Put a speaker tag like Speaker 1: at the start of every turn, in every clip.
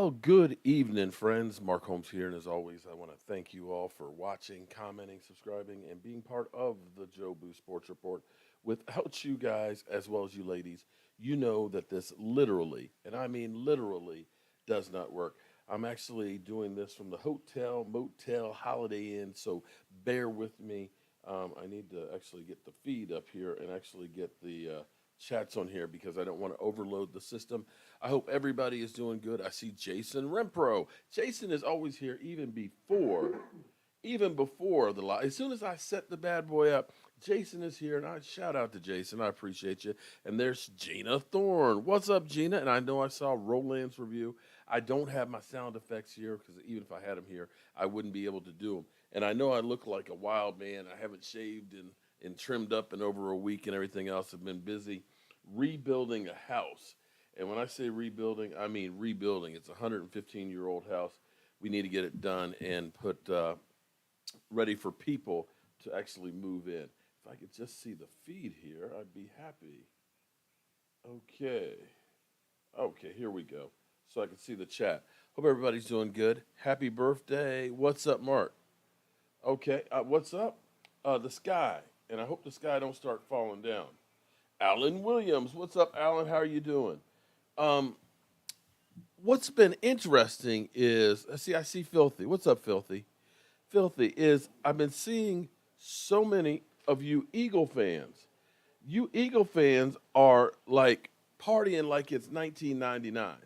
Speaker 1: Well, good evening, friends. Mark Holmes here, and as always, I want to thank you all for watching, commenting, subscribing, and being part of the Jobu Sports Report. Without you guys, as well as you ladies, you know that this literally, and I mean literally, does not work. I'm actually doing this from the hotel, motel, Holiday Inn, so bear with me. I need to actually get the feed up here and actually get the chats on here because I don't want to overload the system. I hope everybody is doing good. I see Jason Rempro. Jason is always here even before the live. As soon as I set the bad boy up, Jason is here, and I shout out to Jason. I appreciate you. And there's Gina Thorne. What's up, Gina? And I know I saw Roland's review. I don't have my sound effects here because even if I had them here, I wouldn't be able to do them. And I know I look like a wild man. I haven't shaved and trimmed up in over a week and everything else. I've been busy rebuilding a house. And when I say rebuilding, I mean rebuilding. It's a 115-year-old house. We need to get it done and put ready for people to actually move in. If I could just see the feed here, I'd be happy. Okay. Okay, here we go. So I can see the chat. Hope everybody's doing good. Happy birthday. What's up, Mark? Okay, what's up? The sky. And I hope the sky don't start falling down. Alan Williams. What's up, Alan? How are you doing? Um, what's been interesting is I see Filthy. What's up, Filthy? Filthy is I've been seeing so many of you Eagle fans. You Eagle fans are like partying like it's 1999.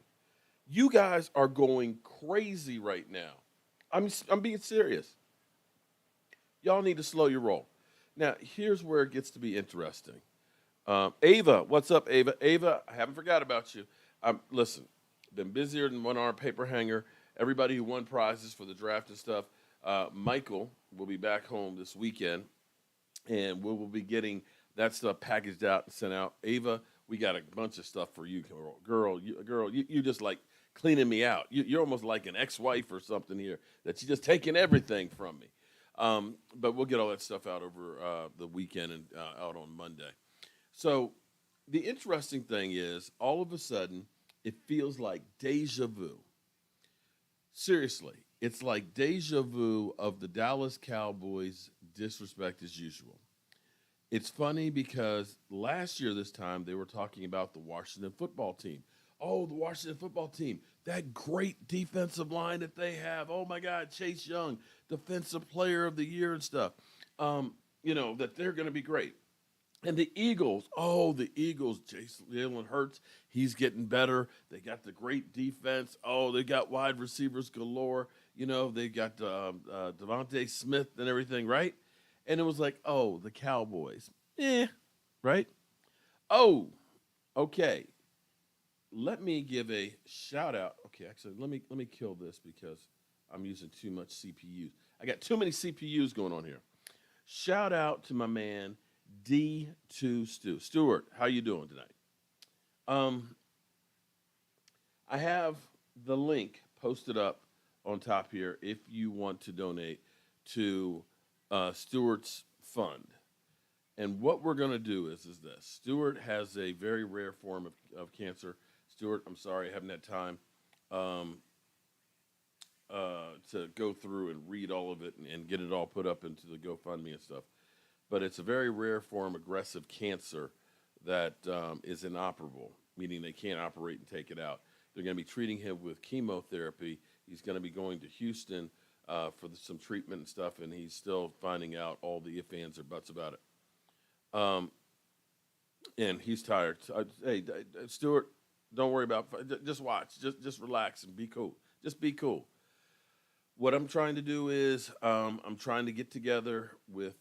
Speaker 1: You guys are going crazy right now. I'm being serious. Y'all need to slow your roll. Now, here's where it gets to be interesting. Ava, what's up, Ava? Ava, I haven't forgot about you. Listen, been busier than one arm paper hanger. Everybody who won prizes for the draft and stuff. Michael will be back home this weekend, and we will be getting that stuff packaged out and sent out. Ava, we got a bunch of stuff for you, girl. You just like cleaning me out. You're almost like an ex-wife or something here that you're just taking everything from me. But we'll get all that stuff out over the weekend and out on Monday. So the interesting thing is, all of a sudden, it feels like deja vu. Seriously, it's like deja vu of the Dallas Cowboys disrespect as usual. It's funny because last year, this time, they were talking about the Washington football team. Oh, the Washington football team, that great defensive line that they have. Oh my God, Chase Young, defensive player of the year and stuff. That they're going to be great. And the Eagles, oh, the Eagles, Jalen Hurts, he's getting better. They got the great defense. Oh, they got wide receivers galore. They got Devontae Smith and everything, right? And it was like, oh, the Cowboys, right? Oh, okay. Let me give a shout out. Okay, actually, let me kill this because I'm using too much CPUs. I got too many CPUs going on here. Shout out to my man D2 Stewart. How you doing tonight? Um, I have the link posted up on top here if you want to donate to Stewart's fund. And what we're going to do is this. Stewart has a very rare form of cancer. Stewart, I'm sorry, I haven't had time um, to go through and read all of it and get it all put up into the GoFundMe and stuff. But it's a very rare form of aggressive cancer that is inoperable, meaning they can't operate and take it out. They're going to be treating him with chemotherapy. He's going to be going to Houston for some treatment and stuff, and he's still finding out all the ifs, ands, or buts about it. Um, and he's tired. Hey, Stewart, don't worry about. Just watch. Just relax and be cool. Just be cool. What I'm trying to do is I'm trying to get together with.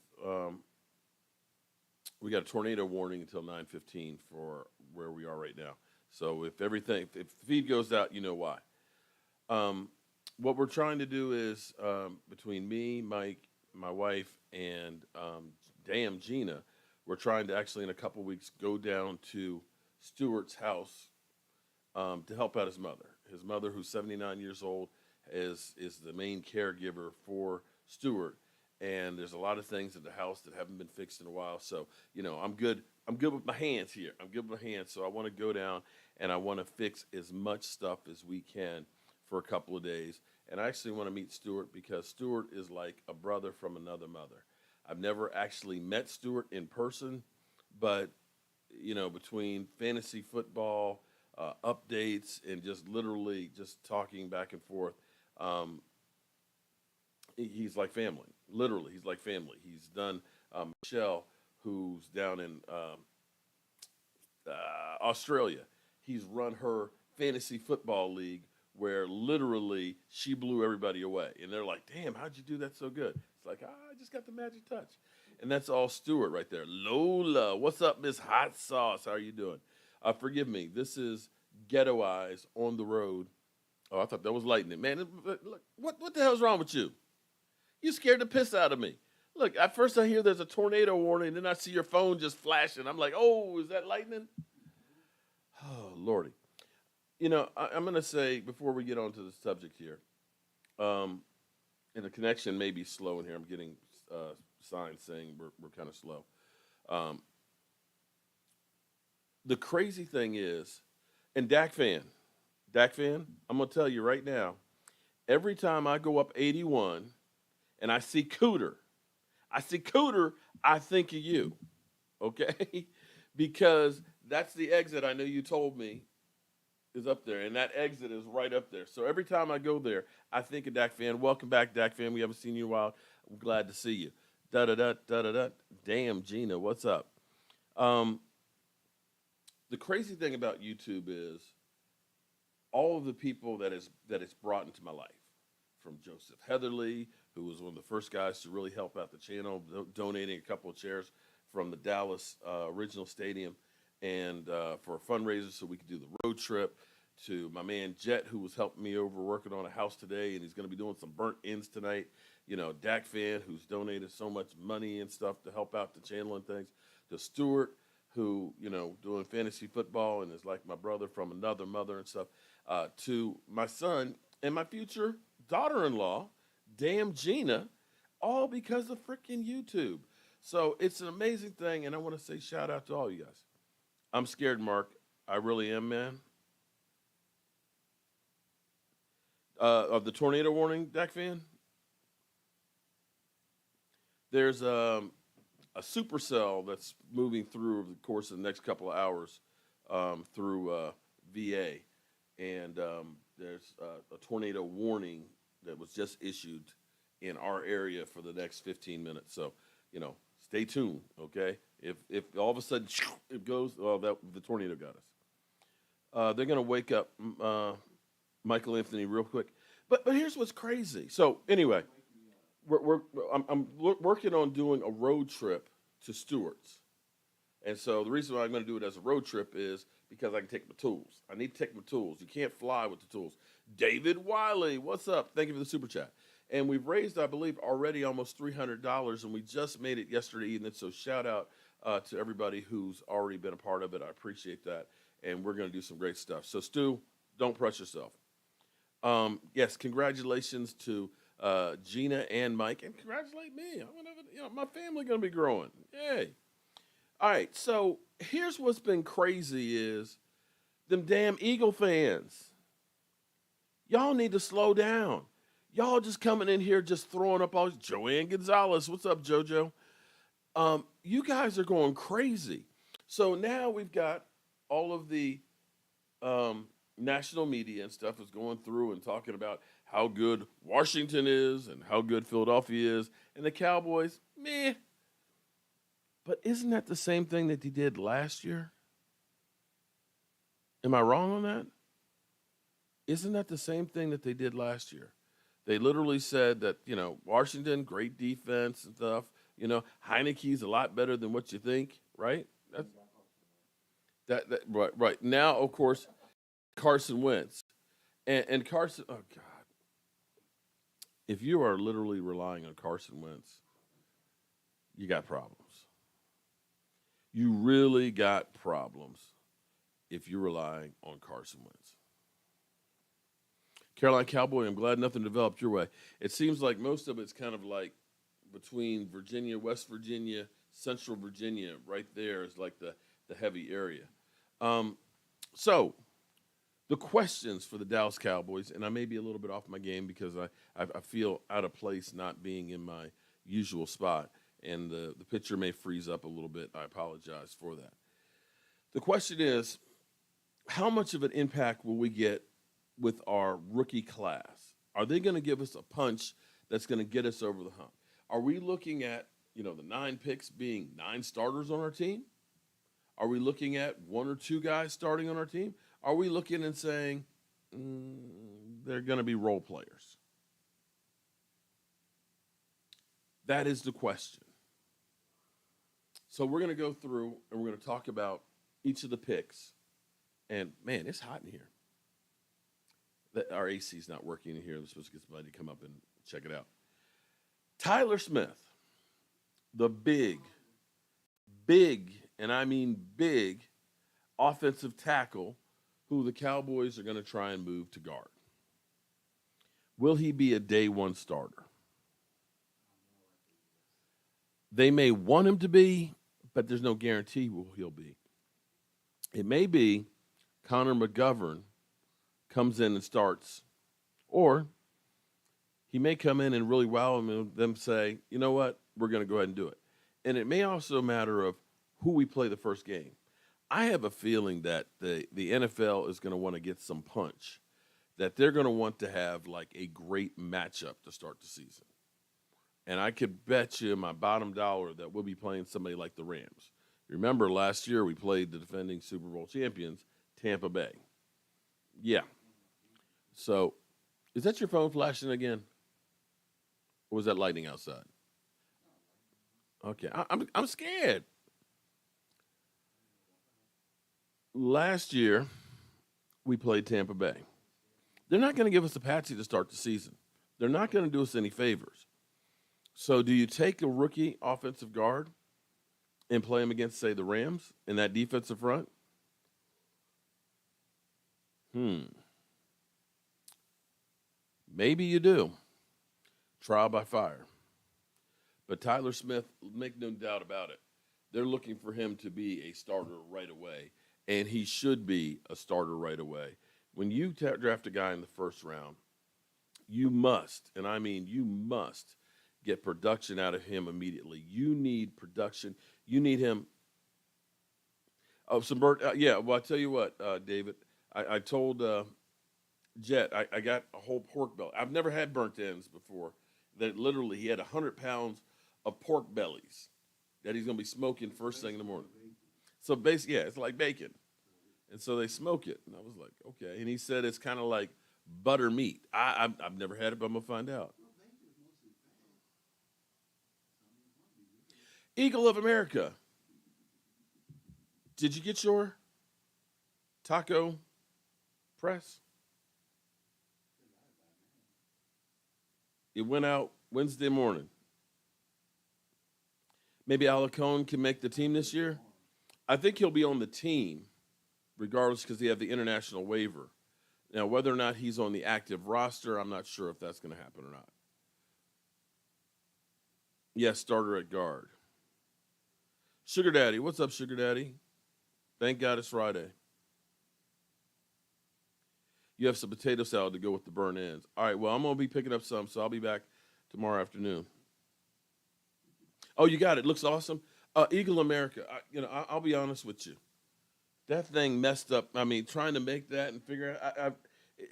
Speaker 1: We got a tornado warning until 9:15 for where we are right now. So if the feed goes out, you know why. What we're trying to do is between me, Mike, my wife, and damn Gina, we're trying to actually in a couple weeks go down to Stewart's house to help out his mother. His mother, who's 79 years old, is the main caregiver for Stewart. And there's a lot of things at the house that haven't been fixed in a while. So, I'm good. I'm good with my hands here. I'm good with my hands. So I want to go down and I want to fix as much stuff as we can for a couple of days. And I actually want to meet Stewart because Stewart is like a brother from another mother. I've never actually met Stewart in person, but between fantasy football updates and just literally just talking back and forth, um, he's like family. Literally, he's like family. He's done Michelle, who's down in Australia. He's run her fantasy football league where literally she blew everybody away. And they're like, damn, how'd you do that so good? It's like, I just got the magic touch. And that's all Stewart right there. Lola, what's up, Miss Hot Sauce? How are you doing? Forgive me. This is Ghetto Eyes on the road. Oh, I thought that was lightning. Man, look, what the hell's wrong with you? You scared the piss out of me. Look, at first I hear there's a tornado warning, then I see your phone just flashing. I'm like, oh, is that lightning? Oh, Lordy. I'm going to say, before we get on to the subject here, and the connection may be slow in here. I'm getting signs saying we're kind of slow. The crazy thing is, and Dak fan, I'm going to tell you right now, every time I go up 81 and I see Cooter, I think of you, okay? Because that's the exit I know you told me is up there, and that exit is right up there. So every time I go there, I think of Dak fan. Welcome back, Dak fan. We haven't seen you in a while. I'm glad to see you. Da-da-da, da-da-da. Damn, Gina, what's up? The crazy thing about YouTube is all of the people that it's brought into my life, from Joseph Heatherly, who was one of the first guys to really help out the channel, donating a couple of chairs from the Dallas original stadium and for a fundraiser so we could do the road trip, to my man Jet, who was helping me over working on a house today, and he's going to be doing some burnt ends tonight. Dak fan, who's donated so much money and stuff to help out the channel and things, to Stewart, who, doing fantasy football and is like my brother from another mother and stuff, to my son and my future daughter-in-law, damn Gina, all because of freaking YouTube. So it's an amazing thing, and I want to say shout out to all you guys. I'm scared, Mark. I really am, man. Of the tornado warning, Dak fan, there's a supercell that's moving through over the course of the next couple of hours through VA, and there's a tornado warning that was just issued in our area for the next 15 minutes. So, stay tuned, okay? If all of a sudden it goes, the tornado got us. They're going to wake up Michael Anthony real quick. But here's what's crazy. So anyway, I'm working on doing a road trip to Stewart's. And so the reason why I'm going to do it as a road trip is because I can take my tools. I need to take my tools. You can't fly with the tools. David Wiley, what's up? Thank you for the super chat. And we've raised, I believe, already almost $300, and we just made it yesterday evening. So shout out to everybody who's already been a part of it. I appreciate that. And we're going to do some great stuff. So, Stu, don't press yourself. Yes, congratulations to Gina and Mike, and congratulate me. My family going to be growing. Yay. All right, so here's what's been crazy is them damn Eagle fans. Y'all need to slow down. Y'all just coming in here just throwing up all Joanne Gonzalez. What's up, JoJo? You guys are going crazy. So now we've got all of the national media and stuff is going through and talking about how good Washington is and how good Philadelphia is. And the Cowboys, meh. But isn't that the same thing that they did last year? Am I wrong on that? Isn't that the same thing that they did last year? They literally said that, Washington, great defense and stuff. Heineke's a lot better than what you think, right? Right. Now, of course, Carson Wentz. And Carson, oh, God. If you are literally relying on Carson Wentz, you got problems. You really got problems if you're relying on Carson Wentz. Carolina Cowboy, I'm glad nothing developed your way. It seems like most of it's kind of like between Virginia, West Virginia, Central Virginia, right there is like the heavy area. So The questions for the Dallas Cowboys, and I may be a little bit off my game because I feel out of place not being in my usual spot, and the picture may freeze up a little bit. I apologize for that. The question is, how much of an impact will we get with our rookie class? Are they going to give us a punch that's going to get us over the hump? Are we looking at, the 9 picks being 9 starters on our team? Are we looking at 1 or 2 guys starting on our team? Are we looking and saying they're going to be role players? That is the question. So we're going to go through and we're going to talk about each of the picks. And, man, it's hot in here. Our AC is not working in here. We're supposed to get somebody to come up and check it out. Tyler Smith, the big, and I mean big, offensive tackle who the Cowboys are going to try and move to guard. Will he be a day one starter? They may want him to be, but there's no guarantee he'll be. It may be Connor McGovern comes in and starts, or he may come in and really wow them say, you know what, we're going to go ahead and do it. And it may also matter of who we play the first game. I have a feeling that the NFL is going to want to get some punch, that they're going to want to have like a great matchup to start the season. And I could bet you my bottom dollar that we'll be playing somebody like the Rams. Remember last year we played the defending Super Bowl champions, Tampa Bay. Yeah. So is that your phone flashing again? Or was that lightning outside? Okay, I'm scared. Last year, we played Tampa Bay. They're not going to give us a patsy to start the season. They're not going to do us any favors. So do you take a rookie offensive guard and play him against, say, the Rams in that defensive front? Maybe you do. Trial by fire. But Tyler Smith, make no doubt about it, they're looking for him to be a starter right away. And he should be a starter right away. When you draft a guy in the first round, you must, and I mean you must, get production out of him immediately. You need production. You need him. Oh, some bird. Yeah, well, I tell you what, David, I told Jet, I got a whole pork belly. I've never had burnt ends before. That literally he had 100 pounds of pork bellies that he's going to be smoking first thing in the morning. So basically, yeah, it's like bacon. And so they smoke it. And I was like, okay. And he said it's kind of like butter meat. I've never had it, but I'm going to find out. Eagle of America. Did you get your taco press? It went out Wednesday morning. Maybe Alarcon can make the team this year. I think he'll be on the team, regardless, because he have the international waiver. Now, whether or not he's on the active roster, I'm not sure if that's going to happen or not. Yes, starter at guard. Sugar Daddy, what's up, Sugar Daddy? Thank God it's Friday. You have some potato salad to go with the burnt ends. All right, well, I'm going to be picking up some, so I'll be back tomorrow afternoon. Oh, you got it. Looks awesome. Eagle America, I'll be honest with you. That thing messed up. I mean, trying to make that and figure out,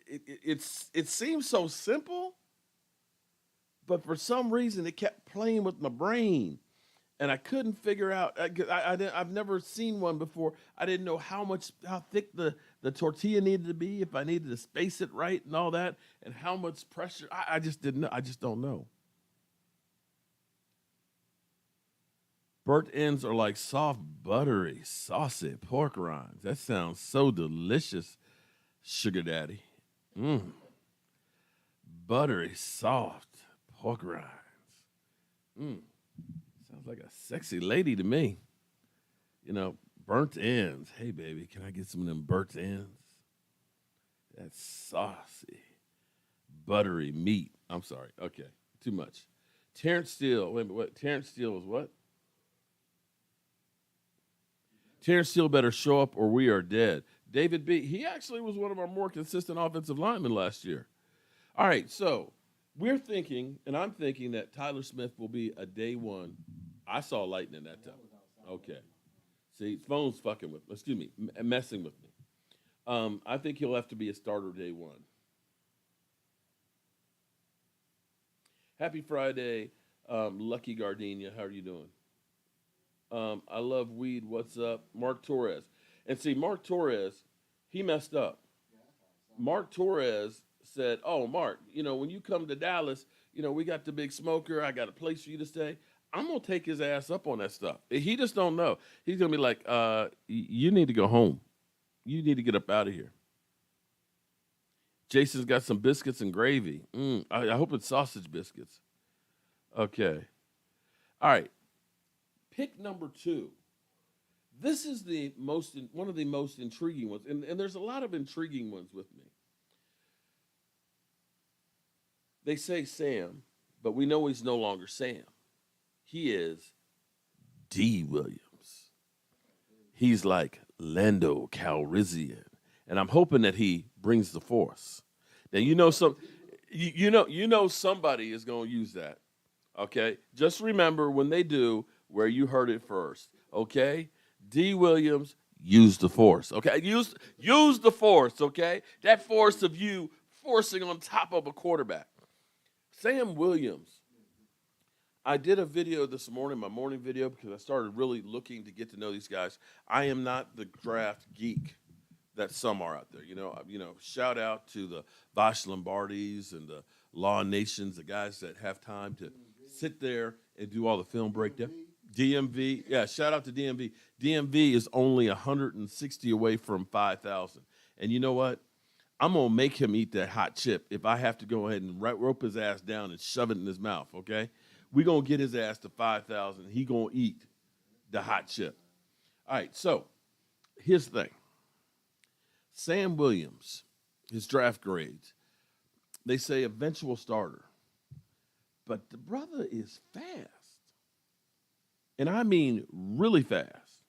Speaker 1: it seems so simple, but for some reason it kept playing with my brain, and I couldn't figure out. I've never seen one before. I didn't know how thick the tortilla needed to be, if I needed to space it right and all that, and how much pressure. I just didn't know. I just don't know. Burnt ends are like soft, buttery, saucy pork rinds. That sounds so delicious, Sugar Daddy. Buttery, soft pork rinds. Sounds like a sexy lady to me. Burnt ends. Hey, baby, can I get some of them burnt ends? That's saucy, buttery meat. I'm sorry. Okay, too much. Terrence Steele. Wait a minute, what? Terrence Steele was what? Terrence Steele better show up or we are dead. David B. He actually was one of our more consistent offensive linemen last year. All right, so we're thinking, and I'm thinking that Tyler Smith will be a day one. I saw lightning that time. Okay. See, phone's fucking with, excuse me, messing with me. I think he'll have to be a starter day one. Happy Friday, Lucky Gardenia. How are you doing? I love weed. What's up? Mark Torres. And see, Mark Torres, he messed up. Mark Torres said, oh, Mark, when you come to Dallas, we got the big smoker. I got a place for you to stay. I'm going to take his ass up on that stuff. He just don't know. He's going to be like, you need to go home. You need to get up out of here. Jason's got some biscuits and gravy. I hope it's sausage biscuits. Okay. All right. Pick number 2. This is one of the most intriguing ones, and there's a lot of intriguing ones with me. They say Sam, but we know he's no longer Sam. He is D. Williams. He's like Lando Calrissian, and I'm hoping that he brings the Force. Now you know somebody is going to use that. Okay, just remember when they do where you heard it first. Okay, D. Williams, use the Force. Okay, use the Force. Okay, that force of you forcing on top of a quarterback. Sam Williams. I did a video this morning, my morning video, because I started really looking to get to know these guys. I am not the draft geek that some are out there. Shout out to the Vosh Lombardis and the Law Nations, the guys that have time to sit there and do all the film breakdown. DMV, yeah, shout out to DMV. DMV is only 160 away from 5,000. And you know what? I'm going to make him eat that hot chip if I have to go ahead and rope his ass down and shove it in his mouth, okay? We're going to get his ass to 5,000. He going to eat the hot chip. All right, so here's the thing. Sam Williams, his draft grades, they say eventual starter. But the brother is fast. And I mean really fast.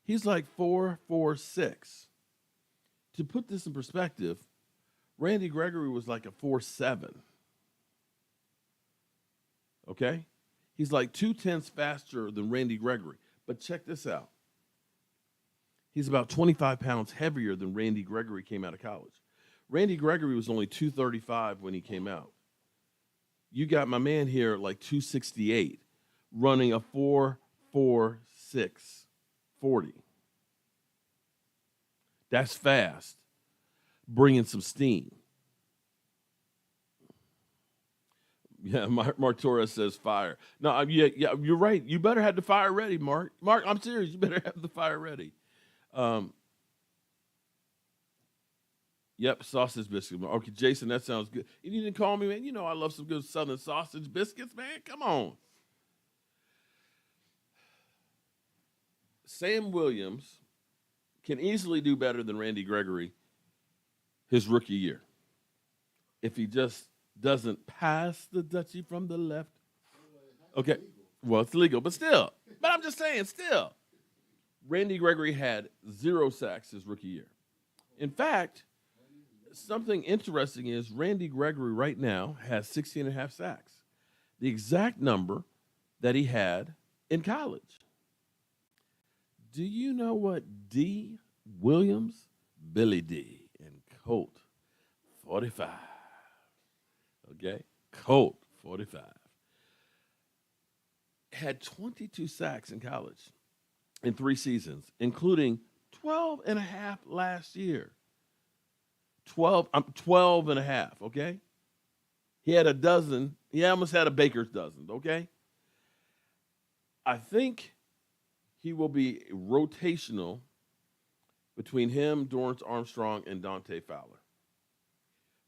Speaker 1: He's like 4.46. To put this in perspective, Randy Gregory was like a 4.7. Okay? He's like 0.2 faster than Randy Gregory. But check this out. He's about 25 pounds heavier than Randy Gregory came out of college. Randy Gregory was only 235 when he came out. You got my man here like 268, running a 4.46 40. That's fast. Bringing some steam. Yeah, Mark Torres says fire. No, yeah, you're right. You better have the fire ready, Mark. Mark, I'm serious. You better have the fire ready. Yep, sausage biscuits. Okay, Jason, that sounds good. You didn't call me, man. I love some good Southern sausage biscuits, man. Come on. Sam Williams can easily do better than Randy Gregory his rookie year. If he just doesn't pass the Dutchie from the left. Okay. Well, it's legal, but still. But I'm just saying, still. Randy Gregory had 0 sacks his rookie year. In fact, something interesting is Randy Gregory right now has 16.5 sacks. The exact number that he had in college. Do you know what D. Williams, Billy D, and Colt 45? Okay, Colt 45 had 22 sacks in college in 3 seasons, including 12 and a half last year. 12 and a half, okay? He had a dozen. He almost had a baker's dozen, okay? I think he will be rotational between him, Dorrance Armstrong, and Dante Fowler.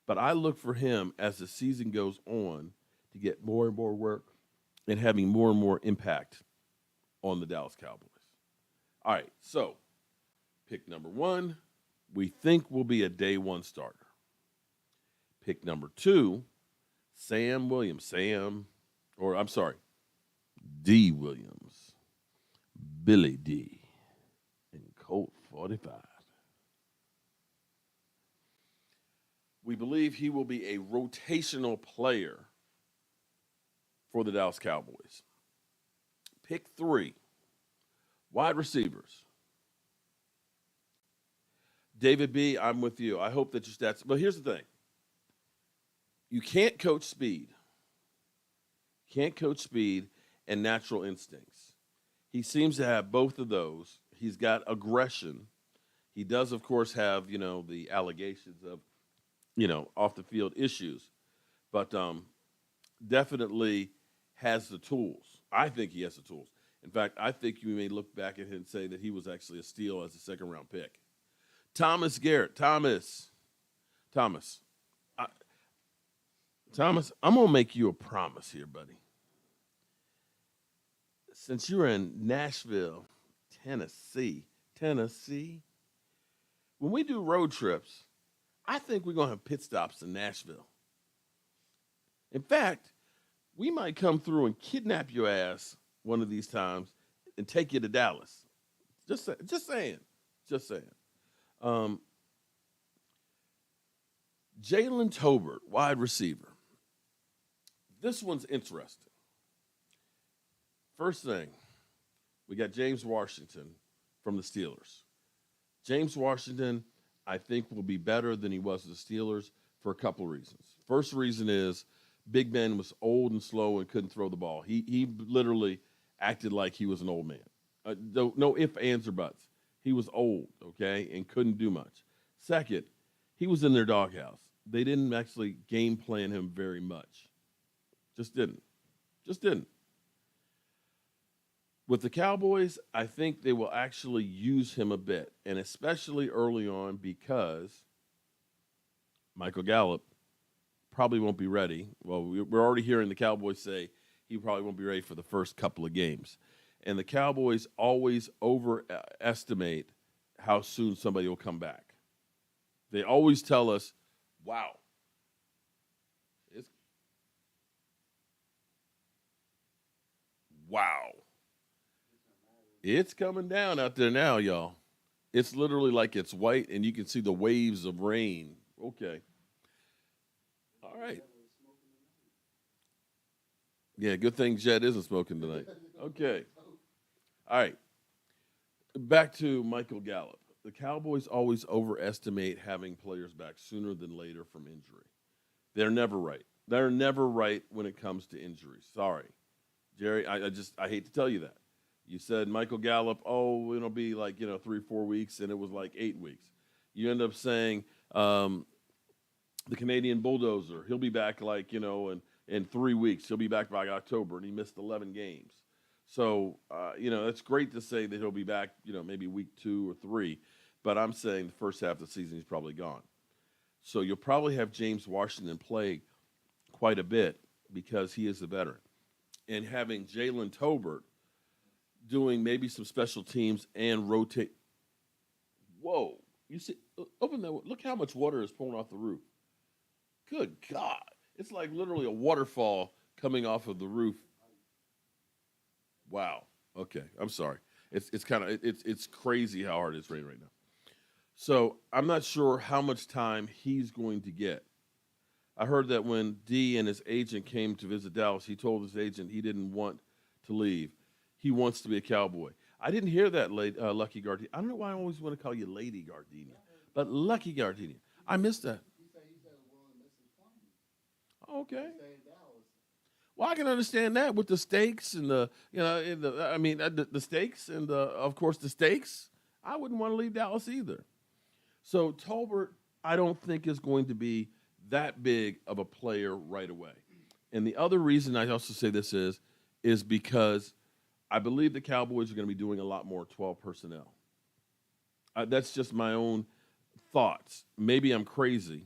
Speaker 1: But I look for him as the season goes on to get more and more work and having more and more impact on the Dallas Cowboys. All right, so pick number 1, we think will be a day 1 starter. Pick number 2, Sam Williams. D. Williams, Billy D, and Colt 45. believe he will be a rotational player for the Dallas Cowboys. Pick 3, wide receivers. David B., I'm with you. I hope that your stats. But here's the thing. You can't coach speed. Can't coach speed and natural instincts. He seems to have both of those. He's got aggression. He does, of course, have, the allegations of, off the field issues. But definitely has the tools. I think he has the tools. In fact, I think you may look back at him and say that he was actually a steal as a second-round pick. Thomas Garrett. Thomas, I'm going to make you a promise here, buddy. Since you're in Nashville, Tennessee, when we do road trips, I think we're going to have pit stops in Nashville. In fact, we might come through and kidnap your ass one of these times and take you to Dallas. Just saying. Jalen Tolbert, wide receiver. This one's interesting. First thing, we got James Washington from the Steelers. James Washington, I think, will be better than he was with the Steelers for a couple reasons. First reason is Big Ben was old and slow and couldn't throw the ball. He literally acted like he was an old man. No ifs, ands, or buts. He was old, okay, and couldn't do much. Second, he was in their doghouse. They didn't actually game plan him very much. Just didn't. With the Cowboys, I think they will actually use him a bit, and especially early on because Michael Gallup probably won't be ready. Well, we're already hearing the Cowboys say he probably won't be ready for the first couple of games. And the Cowboys always overestimate how soon somebody will come back. They always tell us, wow. Wow. It's coming down out there now, y'all. It's literally like it's white, and you can see the waves of rain. Okay. All right. Yeah, good thing Jed isn't smoking tonight. Okay. All right. Back to Michael Gallup. The Cowboys always overestimate having players back sooner than later from injury. They're never right. They're never right when it comes to injuries. Sorry. Jerry, I hate to tell you that. You said Michael Gallup, it'll be like, 3-4 weeks, and it was like 8 weeks. You end up saying the Canadian Bulldozer, he'll be back like, in 3 weeks. He'll be back by October, and he missed 11 games. So, it's great to say that he'll be back, maybe week 2 or 3. But I'm saying the first half of the season he's probably gone. So you'll probably have James Washington play quite a bit because he is a veteran. And having Jalen Tolbert doing maybe some special teams and rotate. Whoa. You see, open that. Look how much water is pouring off the roof. Good God. It's like literally a waterfall coming off of the roof. Wow. Okay. I'm sorry. It's crazy how hard it's raining right now. So I'm not sure how much time he's going to get. I heard that when D and his agent came to visit Dallas, he told his agent he didn't want to leave. He wants to be a Cowboy. I didn't hear that, Lucky Gardenia. I don't know why I always want to call you Lady Gardenia, but Lucky Gardenia. I missed that. Okay. Well, I can understand that with the steaks and the steaks and of course the steaks. I wouldn't want to leave Dallas either. So Tolbert, I don't think is going to be that big of a player right away. And the other reason I also say this is because I believe the Cowboys are going to be doing a lot more 12 personnel. That's just my own thoughts. Maybe I'm crazy.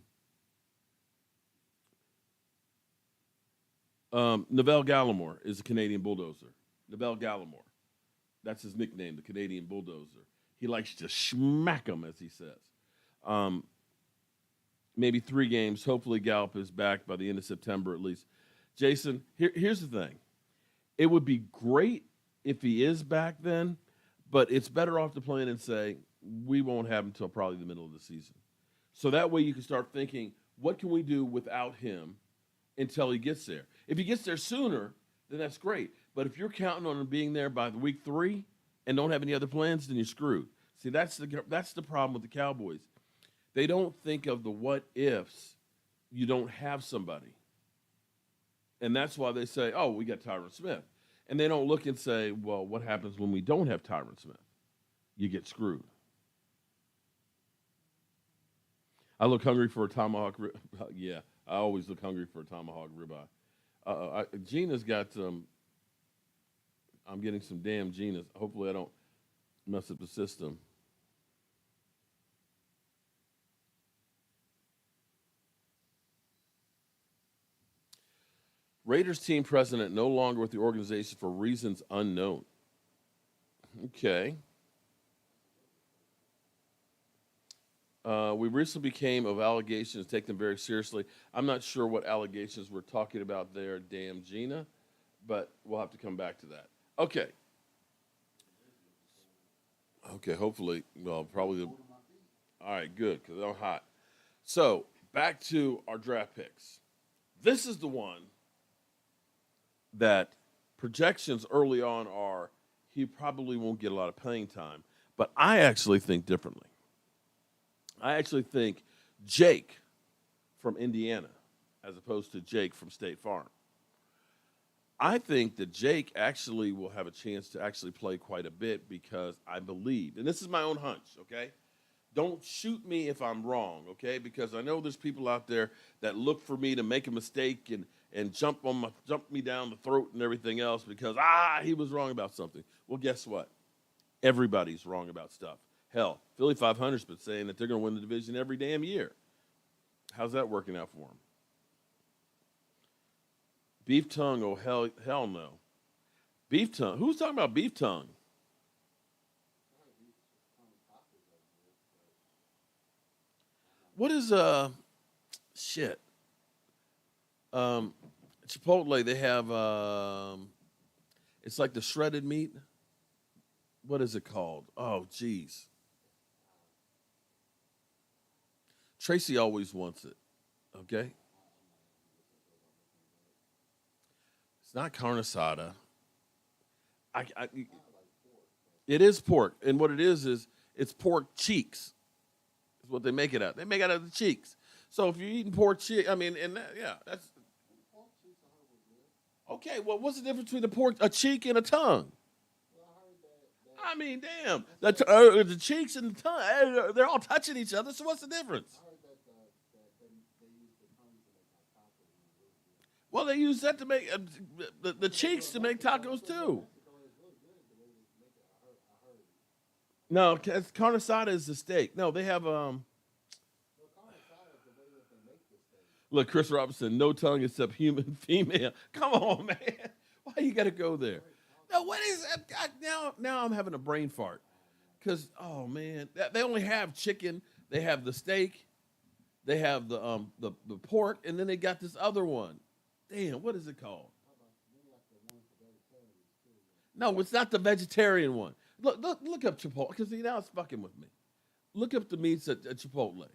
Speaker 1: Neville Gallimore is a Canadian Bulldozer. Neville Gallimore. That's his nickname, the Canadian Bulldozer. He likes to smack them, as he says. Maybe 3 games. Hopefully Gallup is back by the end of September at least. Jason, here's the thing. It would be great if he is back then, but it's better off to plan and say, we won't have him until probably the middle of the season. So that way you can start thinking, What can we do without him until he gets there? If he gets there sooner, then that's great. But if you're counting on him being there by the week 3 and don't have any other plans, then you're screwed. See, that's the problem with the Cowboys. They don't think of the what ifs. You don't have somebody, and that's why they say, "Oh, we got Tyron Smith," and they don't look and say, "Well, what happens when we don't have Tyron Smith?" You get screwed. I look hungry for a tomahawk. Yeah, I always look hungry for a tomahawk ribeye. Gina's got. I'm getting some damn Gina's. Hopefully, I don't mess up the system. Raiders team president no longer with the organization for reasons unknown. Okay. We recently became of allegations, take them very seriously. I'm not sure what allegations we're talking about there, damn Gina, but we'll have to come back to that. Okay. Okay, hopefully, well, probably. All right, good, because I'm hot. So, back to our draft picks. This is the one that projections early on are he probably won't get a lot of playing time, but I actually think differently. I actually think Jake from Indiana as opposed to Jake from State Farm. I think that Jake actually will have a chance to actually play quite a bit because I believe, and this is my own hunch, okay? Don't shoot me if I'm wrong, okay? Because I know there's people out there that look for me to make a mistake and jump me down the throat and everything else because he was wrong about something. Well, guess what? Everybody's wrong about stuff. Hell, Philly 500's been saying that they're going to win the division every damn year. How's that working out for them? Beef tongue? Oh hell no. Beef tongue? Who's talking about beef tongue? What is shit? Chipotle, they have it's like the shredded meat. What is it called? Oh, geez. Tracy always wants it. Okay? It's not carne asada. I it is pork. And what it is it's pork cheeks. Is what they make it out. They make it out of the cheeks. So if you're eating pork cheek, I mean, and that, yeah, that's okay. Well, what's the difference between a cheek and a tongue? I mean, damn, the cheeks and the tongue, they're all touching each other. So what's the difference? Well, they use that to make the cheeks to make tacos too. No, carne asada is the steak. No, they have Look, Chris Robinson, no tongue except human female. Come on, man. Why you got to go there? No, what is now I'm having a brain fart. Because, oh, man, they only have chicken. They have the steak. They have the pork. And then they got this other one. Damn, what is it called? No, it's not the vegetarian one. Look up Chipotle. Because now it's fucking with me. Look up the meats at Chipotle.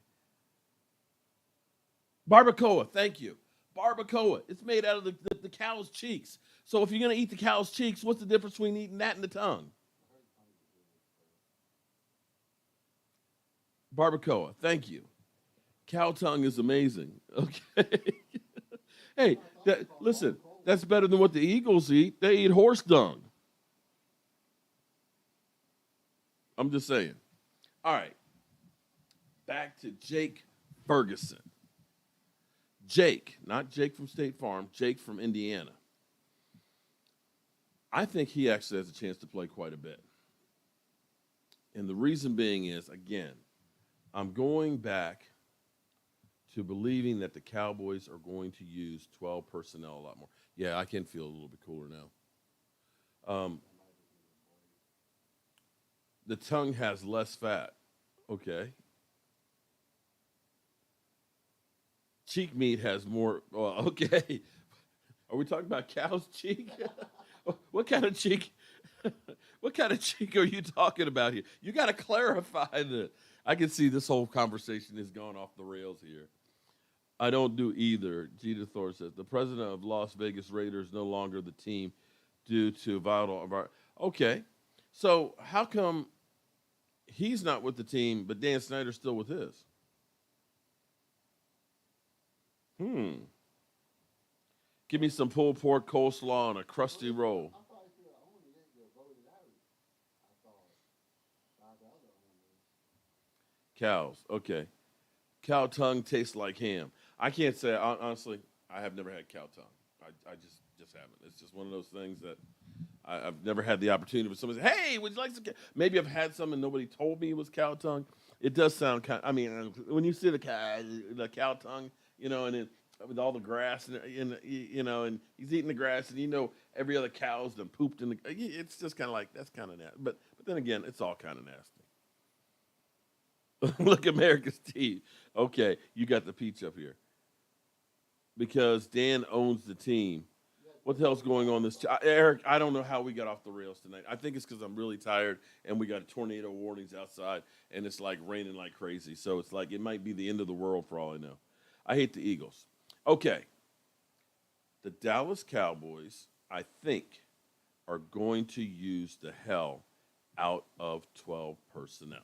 Speaker 1: Barbacoa, thank you. Barbacoa. It's made out of the cow's cheeks. So if you're going to eat the cow's cheeks, what's the difference between eating that and the tongue? Barbacoa, thank you. Cow tongue is amazing. Okay. Hey, listen, that's better than what the Eagles eat. They eat horse dung. I'm just saying. All right. Back to Jake Ferguson. Jake, not Jake from State Farm, Jake from Indiana. I think he actually has a chance to play quite a bit. And the reason being is, again, I'm going back to believing that the Cowboys are going to use 12 personnel a lot more. Yeah, I can feel a little bit cooler now. The tongue has less fat. Okay. Cheek meat has more. Well, okay. Are we talking about cow's cheek? What kind of cheek? What kind of cheek are you talking about here? You got to clarify that. I can see this whole conversation has gone off the rails here. I don't do either. Jeter Thor says the president of Las Vegas Raiders no longer the team due to vital environment. Okay, so how come he's not with the team, but Dan Snyder's still with his? Hmm. Give me some pulled pork coleslaw and a crusty roll. Cows. Okay. Cow tongue tastes like ham. I can't say honestly. I have never had cow tongue. I just haven't. It's just one of those things that I've never had the opportunity. But somebody say, "Hey, would you like some?" Maybe I've had some and nobody told me it was cow tongue. It does sound kind. I mean, when you see the cow tongue, and it, with all the grass and he's eating the grass, and every other cow's done pooped in the. It's just kind of like that's kind of nasty. But then again, it's all kind of nasty. Look, America's team. Okay, you got the peach up here because Dan owns the team. What the hell's going on Eric? I don't know how we got off the rails tonight. I think it's because I'm really tired and we got tornado warnings outside and it's like raining like crazy. So it's like it might be the end of the world for all I know. I hate the Eagles. Okay, the Dallas Cowboys, I think, are going to use the hell out of 12 personnel.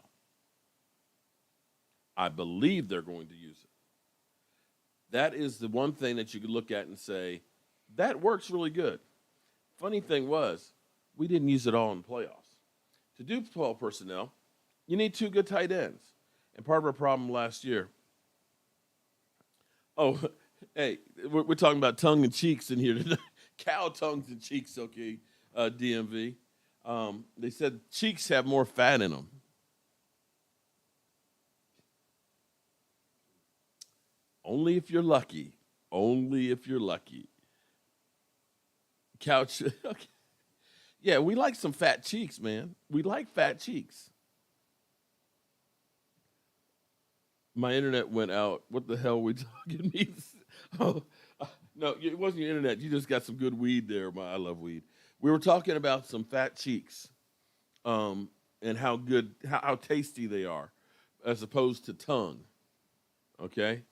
Speaker 1: I believe they're going to use it. That is the one thing that you could look at and say, that works really good. Funny thing was, we didn't use it all in the playoffs. To do 12 personnel, you need 2 good tight ends. And part of our problem last year. Oh, hey, we're talking about tongue and cheeks in here tonight. Cow tongues and cheeks, okay, DMV. They said cheeks have more fat in them. Only if you're lucky. Only if you're lucky. Couch. Okay. Yeah, we like some fat cheeks, man. We like fat cheeks. My internet went out. What the hell are we talking? Oh, no, it wasn't your internet. You just got some good weed there. I love weed. We were talking about some fat cheeks, and how good, how tasty they are, as opposed to tongue. Okay.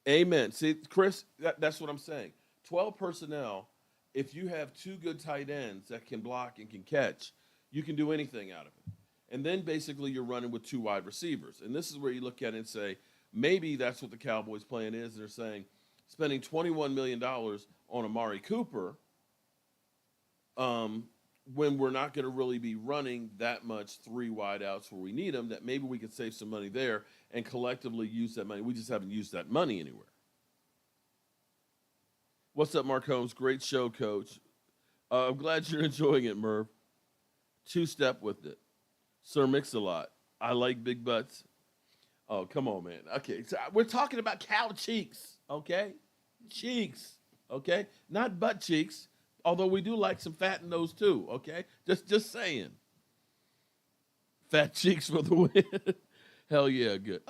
Speaker 1: Amen. See, Chris, that's what I'm saying. 12 personnel, if you have 2 good tight ends that can block and can catch, you can do anything out of it. And then basically you're running with 2 wide receivers. And this is where you look at it and say, maybe that's what the Cowboys' plan is. They're saying spending $21 million on Amari Cooper when we're not going to really be running that much 3 wideouts where we need them, that maybe we could save some money there and collectively use that money. We just haven't used that money anywhere. What's up, Mark Holmes? Great show, Coach. I'm glad you're enjoying it, Merv. 2-step with it. Sir Mix-a-Lot. I like big butts. Oh, come on, man. Okay, so we're talking about cow cheeks, okay? Cheeks, okay? Not butt cheeks, although we do like some fat in those too, okay? Just saying. Fat cheeks for the win. Hell yeah, good.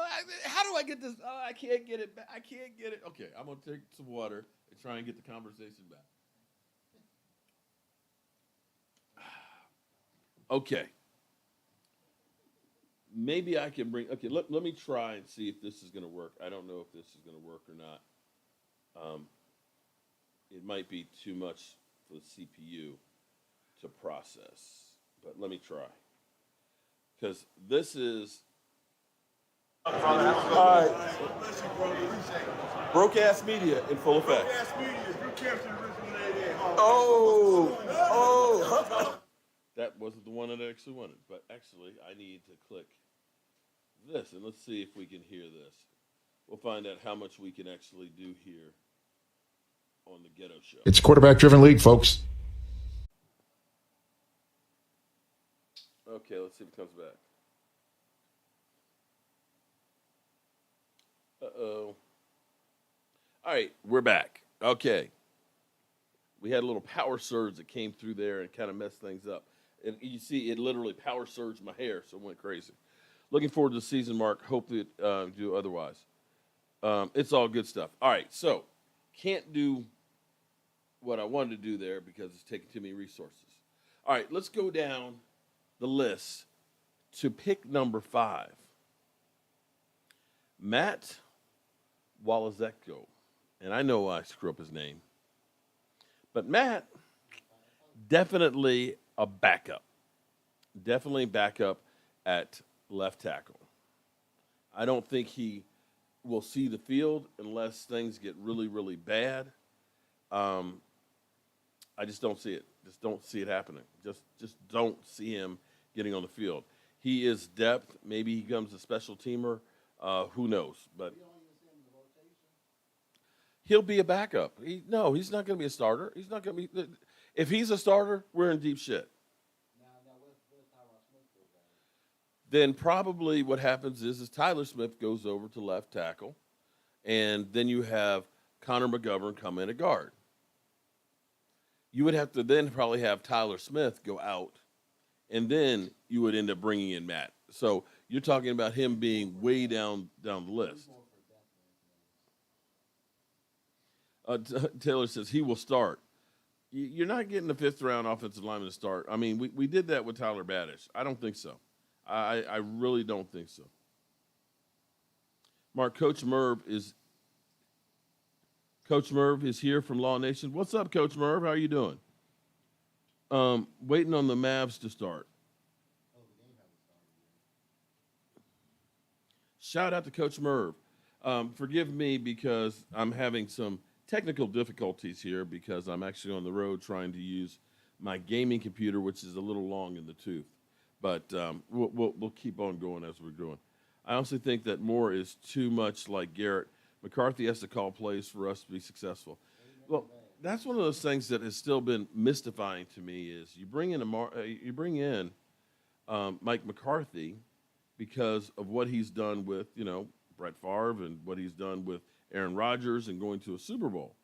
Speaker 1: How do I get this? Oh, I can't get it back. I can't get it. Okay, I'm going to take some water and try and get the conversation back. Okay. Maybe I can bring, okay, let me try and see if this is going to work. I don't know if this is going to work or not. It might be too much for the CPU to process, but let me try. Because this is, all right. Broke-ass media in full effect. Broke-ass media, oh. That wasn't the one that I actually wanted, but actually I need to click this, and let's see if we can hear this. We'll find out how much we can actually do here on the Ghetto Show.
Speaker 2: It's a quarterback-driven league, folks.
Speaker 1: Okay, let's see if it comes back. Uh-oh. All right, we're back. Okay. We had a little power surge that came through there and kind of messed things up. And you see, it literally power surged my hair, so it went crazy. Looking forward to the season, Mark. Hope that do otherwise. It's all good stuff. All right, so can't do what I wanted to do there because it's taking too many resources. All right, let's go down the list to pick number 5. Matt Walizeko, and I know I screw up his name, but Matt definitely a backup, definitely backup at left tackle. I don't think he will see the field unless things get really, really bad. Um, I just don't see it. Just don't see it happening. Just don't see him getting on the field. He is depth. Maybe he becomes a special teamer. Who knows? But he'll be a backup. No, he's not going to be a starter. He's not going to be. If he's a starter, we're in deep shit. Then probably what happens is Tyler Smith goes over to left tackle, and then you have Connor McGovern come in at guard. You would have to then probably have Tyler Smith go out, and then you would end up bringing in Matt. So you're talking about him being way down the list. Taylor says he will start. You're not getting the fifth round offensive lineman to start. I mean, we did that with Tyler Badish. I don't think so. I really don't think so. Mark, Coach Merv is here from Law Nation. What's up, Coach Merv? How are you doing? Waiting on the Mavs to start. Shout out to Coach Merv. Forgive me because I'm having some technical difficulties here because I'm actually on the road trying to use my gaming computer, which is a little long in the tooth. But we'll keep on going as we're going. I honestly think that Moore is too much like Garrett. McCarthy has to call plays for us to be successful. Well, that's one of those things that has still been mystifying to me is you bring in Mike McCarthy because of what he's done with Brett Favre and what he's done with Aaron Rodgers and going to a Super Bowl.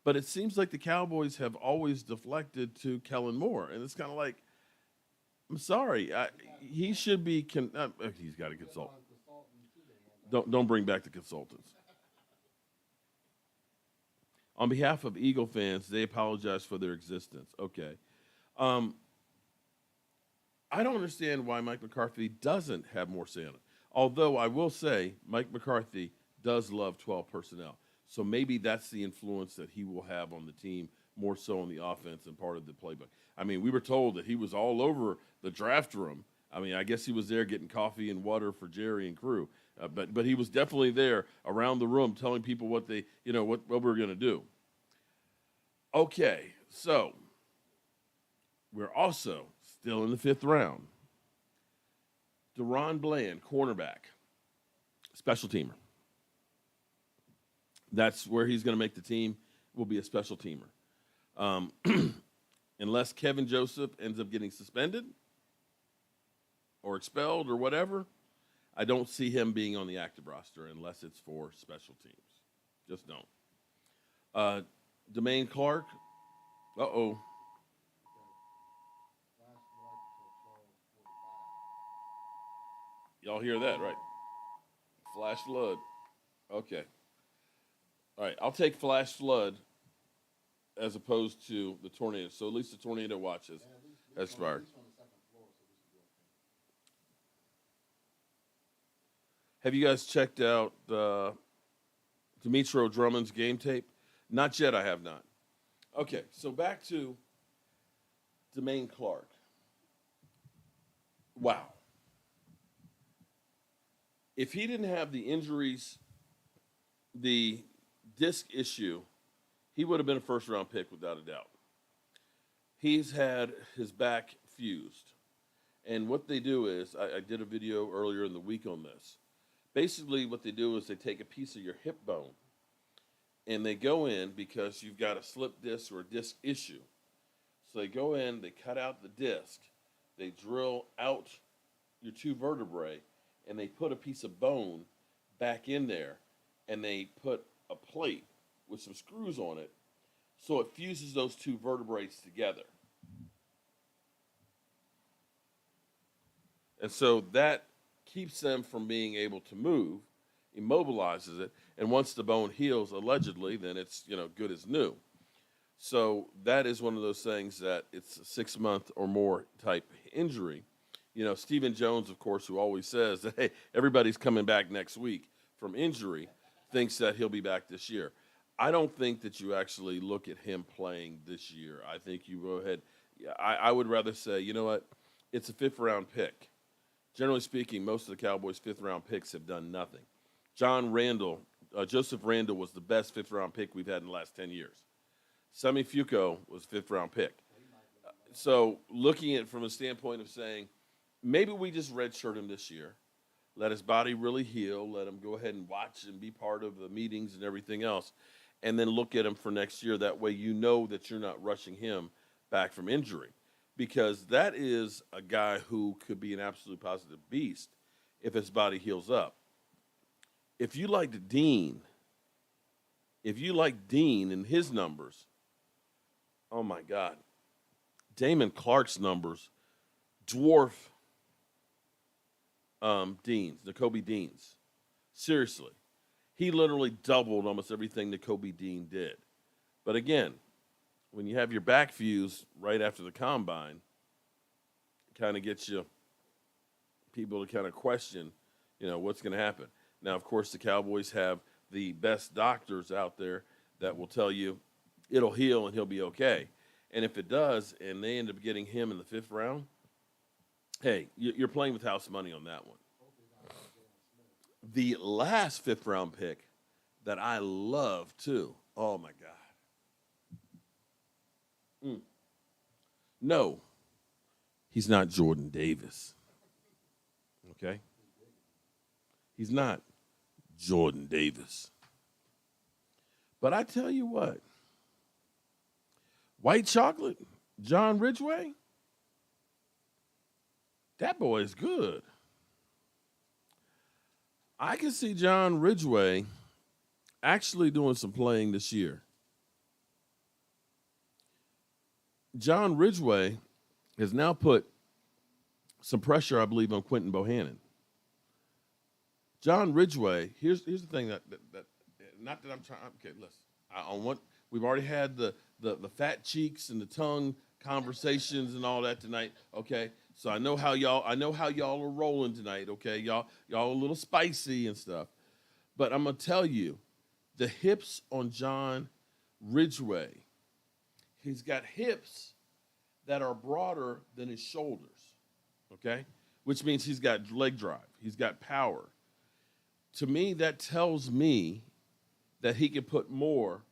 Speaker 1: But it seems like the Cowboys have always deflected to Kellen Moore, and it's kind of like, I'm sorry, he should be. He's got to consult. Don't bring back the consultants. On behalf of Eagle fans, they apologize for their existence. Okay. I don't understand why Mike McCarthy doesn't have more say on it. Although I will say Mike McCarthy does love 12 personnel. So maybe that's the influence that he will have on the team more so on the offense and part of the playbook. I mean, we were told that he was all over the draft room. I mean, I guess he was there getting coffee and water for Jerry and crew. But he was definitely there around the room telling people what what we're going to do. Okay, so we're also still in the fifth round. Deron Bland, cornerback, special teamer. That's where he's going to make the team, will be a special teamer. Unless Kevin Joseph ends up getting suspended or expelled or whatever, I don't see him being on the active roster unless it's for special teams. Just don't. Demayne Clark. Uh-oh. Y'all hear that, right? Flash flood. Okay. All right, I'll take flash flood as opposed to the tornado. So at least the tornado watch has expired. Have you guys checked out Demetrio Drummond's game tape? Not yet, I have not. Okay, so back to Demayne Clark. Wow. If he didn't have the injuries, the disc issue, he would have been a first-round pick without a doubt. He's had his back fused. And what they do is, I did a video earlier in the week on this. Basically, what they do is they take a piece of your hip bone, and they go in because you've got a slip disc or a disc issue. So they go in, they cut out the disc, they drill out your two vertebrae, and they put a piece of bone back in there, and they put a plate with some screws on it, so it fuses those two vertebrae together. And so that keeps them from being able to move, immobilizes it, and once the bone heals, allegedly, then it's good as new. So that is one of those things that it's a 6-month or more type injury. Stephen Jones, of course, who always says that, hey, everybody's coming back next week from injury thinks that he'll be back this year. I don't think that you actually look at him playing this year. I think you go ahead. Yeah, I would rather say, you know what? It's a fifth round pick. Generally speaking, most of the Cowboys' fifth round picks have done nothing. Joseph Randall was the best fifth round pick we've had in the last 10 years. Semi Fuco was fifth round pick. So looking at it from a standpoint of saying, maybe we just redshirt him this year, let his body really heal, let him go ahead and watch and be part of the meetings and everything else, and then look at him for next year. That way you know that you're not rushing him back from injury, because that is a guy who could be an absolute positive beast if his body heals up. If you like Dean and his numbers, oh my God, Damon Clark's numbers dwarf Nakobe Dean's. Seriously. He literally doubled almost everything Nakobe Dean did. But again, when you have your back fused right after the combine, it kind of gets you people to kind of question, what's going to happen. Now, of course, the Cowboys have the best doctors out there that will tell you it'll heal and he'll be okay. And if it does, and they end up getting him in the fifth round, hey, you're playing with house money on that one. The last fifth round pick that I love too. Oh my God. No, he's not Jordan Davis. Okay? He's not Jordan Davis. But I tell you what, white chocolate, John Ridgeway, that boy is good. I can see John Ridgeway actually doing some playing this year. John Ridgeway has now put some pressure, I believe, on Quentin Bohannon. John Ridgeway, here's the thing that not that I'm trying. Okay, listen. We've already had the fat cheeks and the tongue conversations and all that tonight. Okay, so I know how y'all are rolling tonight. Okay, y'all a little spicy and stuff, but I'm gonna tell you, the hips on John Ridgeway, he's got hips that are broader than his shoulders. Okay, which means he's got leg drive, he's got power. To me, that tells me that he can put more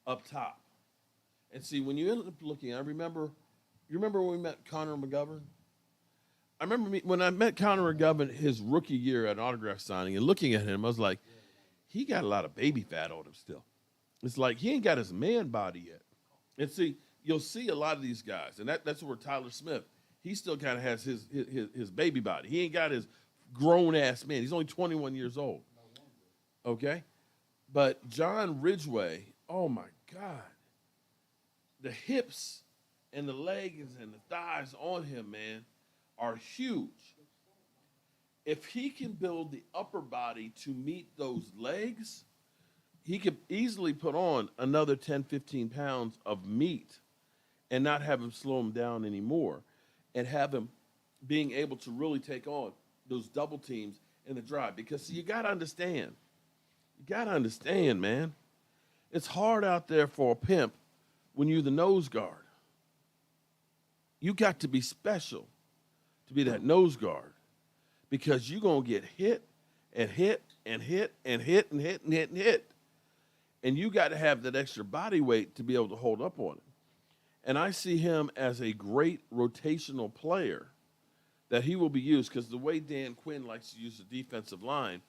Speaker 1: up top. And see, when you end up looking, you remember when we met Connor McGovern? I remember when I met Connor McGovern his rookie year at an autograph signing, and looking at him, I was like, he got a lot of baby fat on him still. It's like he ain't got his man body yet. And see, you'll see a lot of these guys, and that's where Tyler Smith, he still kind of has his baby body. He ain't got his grown-ass man. He's only 21 years old. Okay? But John Ridgeway, oh, my God. The hips and the legs and the thighs on him, man, are huge. If he can build the upper body to meet those legs, he could easily put on another 10, 15 pounds of meat and not have him slow him down anymore, and have him being able to really take on those double teams in the drive. Because see, you got to understand, man. It's hard out there for a pimp when you're the nose guard. You got to be special to be that nose guard, because you're going to get hit and hit and hit and hit and hit and hit and hit. And you got to have that extra body weight to be able to hold up on it. And I see him as a great rotational player that he will be used, because the way Dan Quinn likes to use the defensive line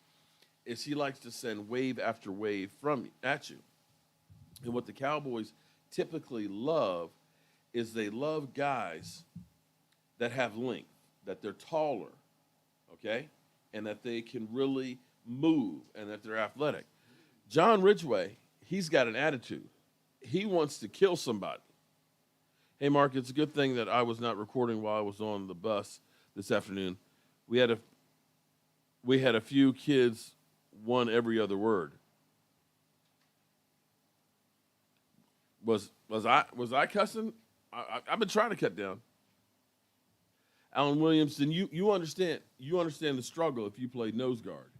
Speaker 1: is he likes to send wave after wave at you. And what the Cowboys typically love is they love guys that have length, that they're taller, okay, and that they can really move and that they're athletic. John Ridgeway, he's got an attitude. He wants to kill somebody. Hey, Mark, it's a good thing that I was not recording while I was on the bus this afternoon. We had a few kids, one every other word. Was I cussing? I've been trying to cut down. Alan Williamson, you understand the struggle if you play nose guard.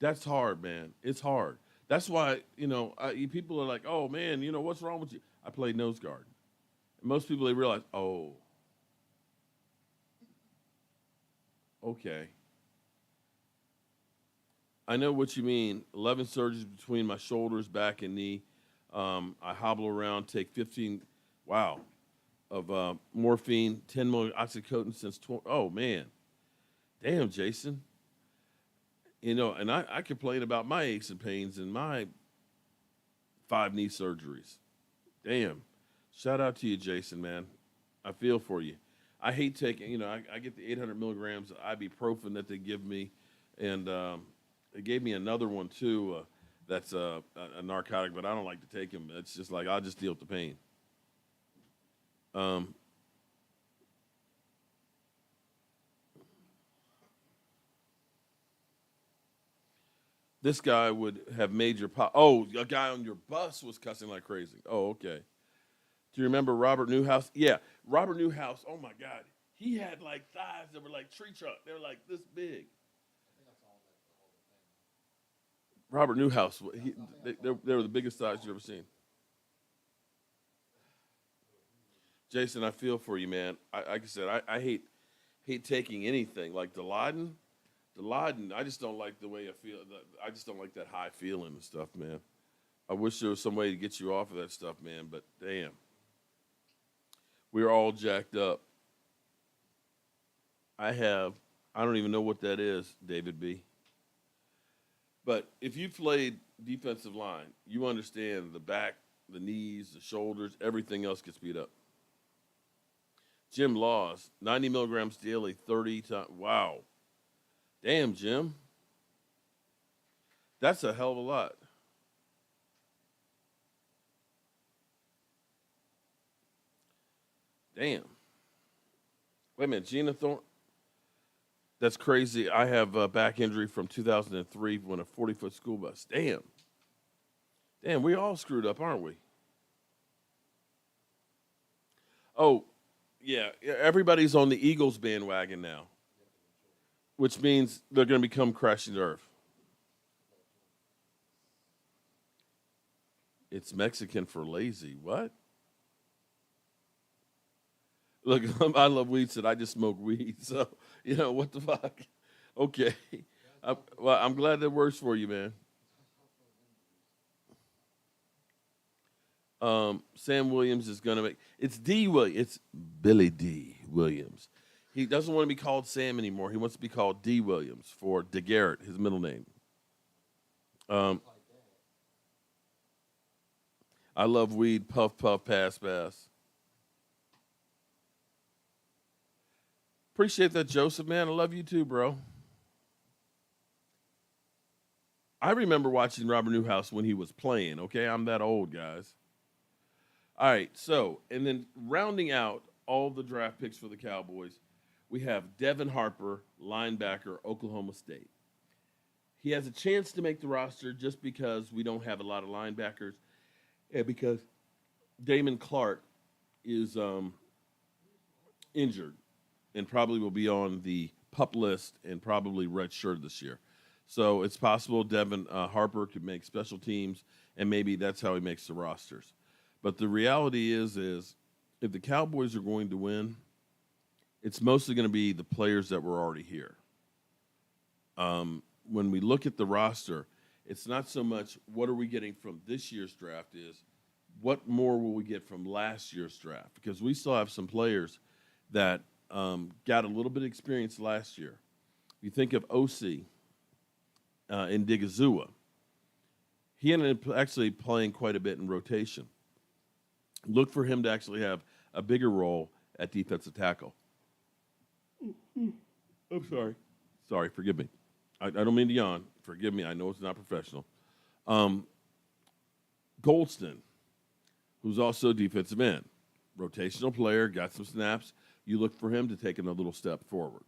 Speaker 1: That's hard, man. It's hard. That's why people are like, "Oh man, what's wrong with you?" I played nose guard. And most people they realize, "Oh, okay, I know what you mean." 11 surgeries between my shoulders, back, and knee. I hobble around, take 15, wow, of morphine, 10 million oxycodone since 20. Oh man, damn, Jason. And I complain about my aches and pains and my 5 knee surgeries. Damn. Shout out to you, Jason, man. I feel for you. I hate taking, I get the 800 milligrams of ibuprofen that they give me, and they gave me another one too. That's a narcotic, but I don't like to take them. It's just like I'll just deal with the pain. Um, this guy would have made your pop. Oh, a guy on your bus was cussing like crazy. Oh, okay. Do you remember Robert Newhouse? Yeah, Robert Newhouse. Oh my God, he had like thighs that were like tree trunk. They were like this big. Robert Newhouse. They were the biggest thighs you ever seen. Jason, I feel for you, man. Like I said, I hate taking anything like Dilaudid. Dilaudid, I just don't like the way I feel. I just don't like that high feeling and stuff, man. I wish there was some way to get you off of that stuff, man. But damn, we're all jacked up. I have. I don't even know what that is, David B. But if you played defensive line, you understand the back, the knees, the shoulders, everything else gets beat up. Jim Laws, 90 milligrams daily, 30 times. Wow. Damn, Jim. That's a hell of a lot. Damn. Wait a minute, Gina Thorne. That's crazy. I have a back injury from 2003 when a 40-foot school bus. Damn. Damn, we all screwed up, aren't we? Oh, yeah. Everybody's on the Eagles bandwagon now, which means they're going to become crashing earth. It's Mexican for lazy. What? Look, I love weed. Said I just smoke weed. So what the fuck? Okay. Well, I'm glad that works for you, man. Sam Williams is gonna make it's D. Williams. It's Billy D. Williams. He doesn't want to be called Sam anymore. He wants to be called D. Williams for DeGarrett, his middle name. Um, I love weed. Puff puff pass pass. Appreciate that, Joseph, man. I love you too, bro. I remember watching Robert Newhouse when he was playing. Okay, I'm that old, guys. All right, so and then rounding out all the draft picks for the Cowboys, we have Devin Harper, linebacker, Oklahoma State. He has a chance to make the roster just because we don't have a lot of linebackers, and because Damon Clark is injured and probably will be on the pup list and probably redshirt this year. So it's possible Devin Harper could make special teams, and maybe that's how he makes the rosters. But the reality is if the Cowboys are going to win, it's mostly going to be the players that were already here. When we look at the roster, it's not so much what are we getting from this year's draft is what more will we get from last year's draft? Because we still have some players that got a little bit of experience last year. You think of OC in Digazua. He ended up actually playing quite a bit in rotation. Look for him to actually have a bigger role at defensive tackle. I'm sorry. Sorry, forgive me. I don't mean to yawn. Forgive me. I know it's not professional. Um, Goldston, who's also defensive end, rotational player, got some snaps. You look for him to take him a little step forward.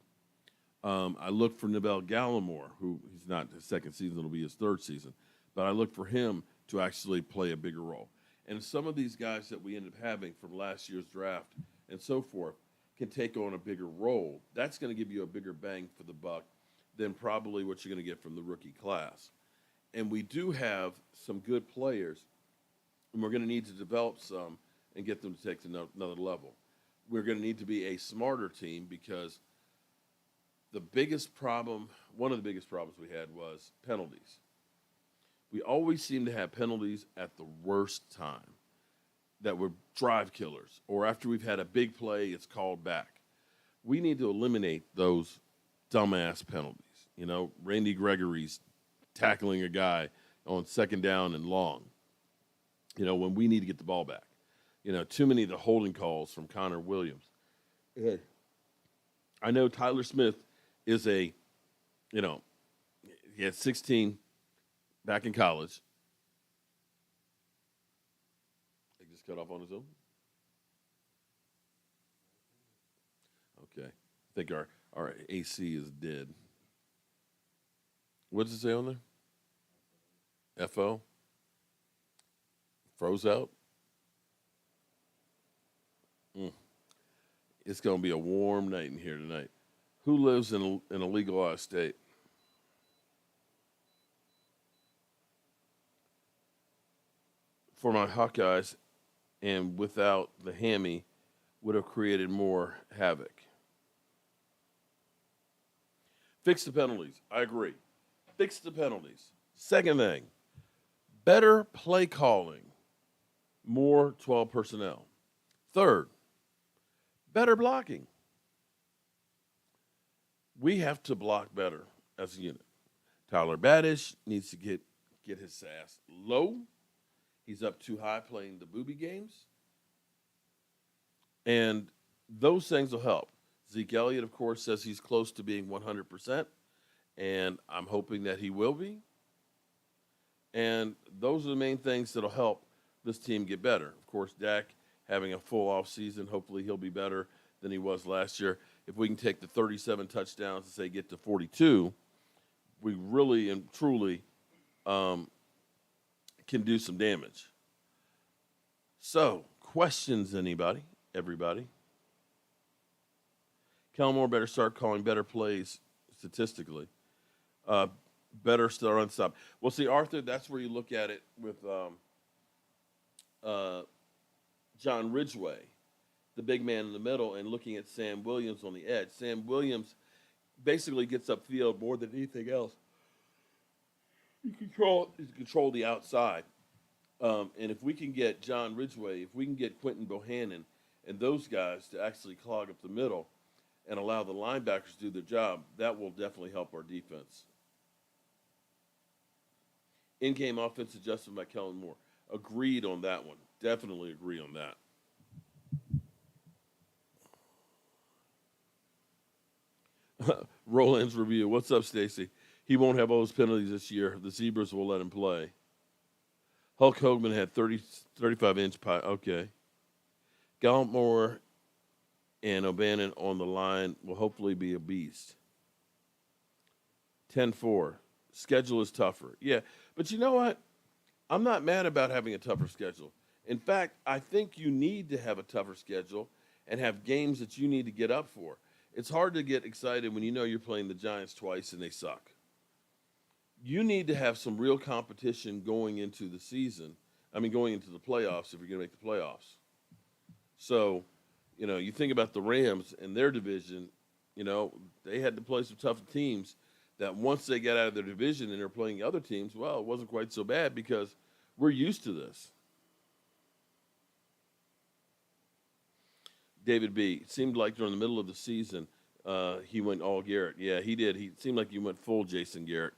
Speaker 1: I look for Nabel Gallimore, who he's not his second season, it'll be his third season. But I look for him to actually play a bigger role. And some of these guys that we ended up having from last year's draft and so forth can take on a bigger role. That's going to give you a bigger bang for the buck than probably what you're going to get from the rookie class. And we do have some good players, and we're going to need to develop some and get them to take to another level. We're going to need to be a smarter team because the biggest problem, one of the biggest problems we had was penalties. We always seem to have penalties at the worst time that were drive killers, or after we've had a big play, it's called back. We need to eliminate those dumbass penalties. You know, Randy Gregory's tackling a guy on second down and long, you know, when we need to get the ball back. You know, too many of the holding calls from Connor Williams. I know Tyler Smith is he had 16 back in college. He just cut off on his own. Okay. I think our AC is dead. What does it say on there? FO? Froze out? It's going to be a warm night in here tonight. Who lives in a legalized state? For my Hawkeyes, and without the hammy, would have created more havoc. Fix the penalties. I agree. Fix the penalties. Second thing, better play calling, more 12 personnel. Third, better blocking. We have to block better as a unit. Tyler Badish needs to get his ass low. He's up too high playing the booby games. And those things will help. Zeke Elliott, of course, says he's close to being 100%, and I'm hoping that he will be. And those are the main things that will help this team get better. Of course, Dak having a full off season, hopefully he'll be better than he was last year. If we can take the 37 touchdowns and say get to 42, we really and truly can do some damage. So, questions, anybody? Everybody? Kellen Moore better start calling better plays statistically. Better start on stop. Well, see, Arthur, that's where you look at it with John Ridgeway, the big man in the middle, and looking at Sam Williams on the edge. Sam Williams basically gets upfield more than anything else. He control the outside. And if we can get John Ridgeway, if we can get Quentin Bohannon and those guys to actually clog up the middle and allow the linebackers to do their job, that will definitely help our defense. In-game offense adjustment by Kellen Moore. Agreed on that one. Definitely agree on that. Roland's review. What's up, Stacy? He won't have all those penalties this year. The Zebras will let him play. Hulk Hogan had 35-inch pie. Okay. Gallimore and O'Bannon on the line will hopefully be a beast. 10-4. Schedule is tougher. Yeah, but you know what? I'm not mad about having a tougher schedule. In fact, I think you need to have a tougher schedule and have games that you need to get up for. It's hard to get excited when you know you're playing the Giants twice and they suck. You need to have some real competition going into the season. Going into the playoffs if you're going to make the playoffs. So, you think about the Rams and their division, they had to play some tough teams that once they got out of their division and they're playing other teams, well, it wasn't quite so bad because we're used to this. David B. It seemed like during the middle of the season, he went all Garrett. Yeah, he did. He seemed like he went full Jason Garrett.